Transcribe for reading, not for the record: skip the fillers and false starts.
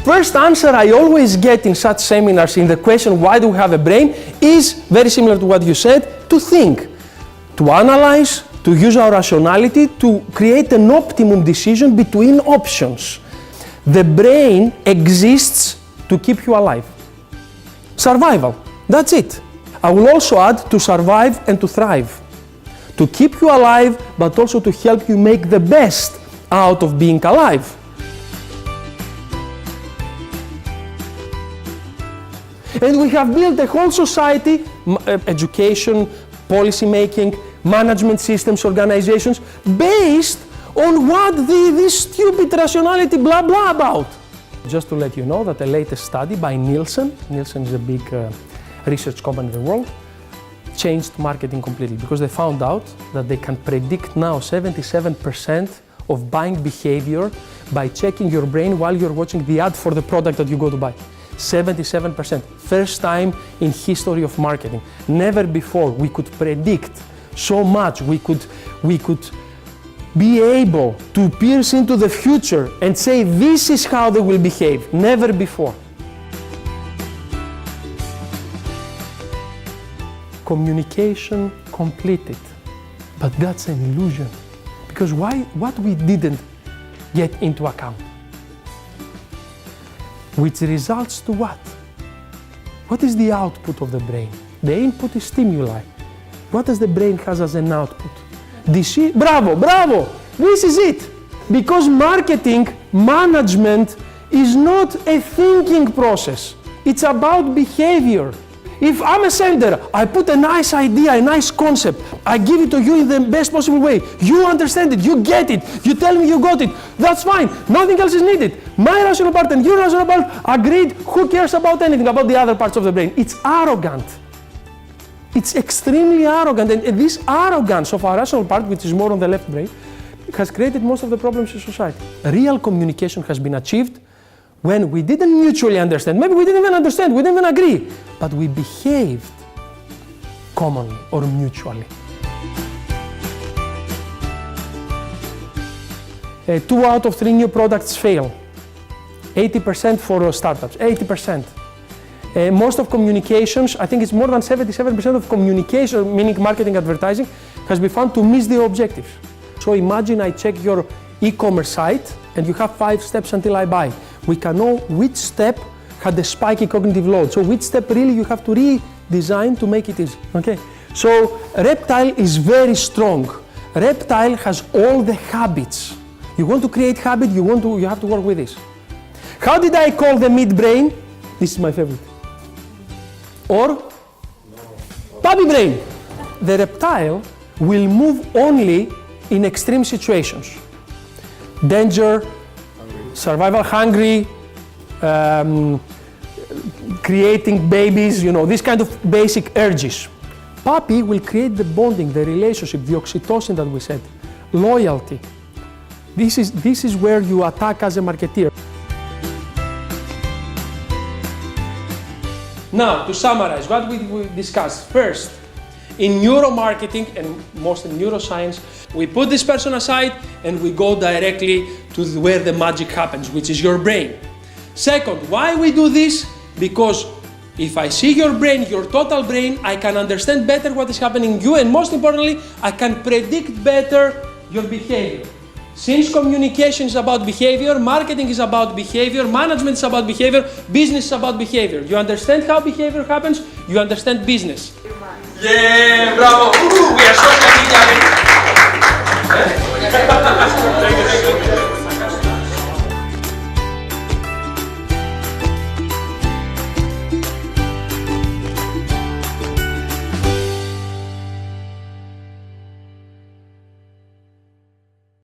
first answer I always get in such seminars in the question, why do we have a brain, is very similar to what you said, to think, to analyze, to use our rationality to create an optimum decision between options. The brain exists to keep you alive. Survival, that's it. I will also add to survive and to thrive. To keep you alive, but also to help you make the best out of being alive. And we have built a whole society, education, policy making, management systems, organizations, based on what this stupid rationality blah blah about. Just to let you know that the latest study by Nielsen is a big research company in the world, changed marketing completely because they found out that they can predict now 77% of buying behavior by checking your brain while you're watching the ad for the product that you go to buy. 77%. First time in history of marketing. Never before we could predict so much. We could be able to pierce into the future and say this is how they will behave. Never before. Communication completed. But that's an illusion. Because what we didn't get into account? Which results to what? What is the output of the brain? The input is stimuli. What does the brain has as an output? Bravo! This is it. Because marketing, management is not a thinking process. It's about behavior. If I'm a sender, I put a nice idea, a nice concept, I give it to you in the best possible way. You understand it, you get it, you tell me you got it. That's fine, nothing else is needed. My rational part and your rational part agreed. Who cares about anything, about the other parts of the brain? It's arrogant. It's extremely arrogant, and this arrogance of our rational part, which is more on the left brain, has created most of the problems in society. Real communication has been achieved when we didn't mutually understand, maybe we didn't even understand, we didn't even agree, but we behaved commonly or mutually. 2 out of 3 new products fail. 80% for startups, 80%. Most of communications, I think it's more than 77% of communication, meaning marketing advertising, has been found to miss the objectives. So imagine I check your e-commerce site and you have 5 steps until I buy. We can know which step had the spiky cognitive load. So which step really you have to redesign to make it easy, okay? So Reptile is very strong. Reptile has all the habits. You want to create habit, you have to work with this. How did I call the midbrain? This is my favorite. Or puppy brain. The reptile will move only in extreme situations. Danger, survival hungry, creating babies, these kind of basic urges. Puppy will create the bonding, the relationship, the oxytocin that we said, loyalty. This is where you attack as a marketeer. Now, to summarize what we discussed, first, in neuromarketing and most in neuroscience, we put this person aside and we go directly to where the magic happens, which is your brain. Second, why we do this? Because if I see your brain, your total brain, I can understand better what is happening in you, and most importantly, I can predict better your behavior. Since communication is about behavior, marketing is about behavior, management is about behavior, business is about behavior. You understand how behavior happens, you understand business. Yeah, bravo! We are so happy. Thank you.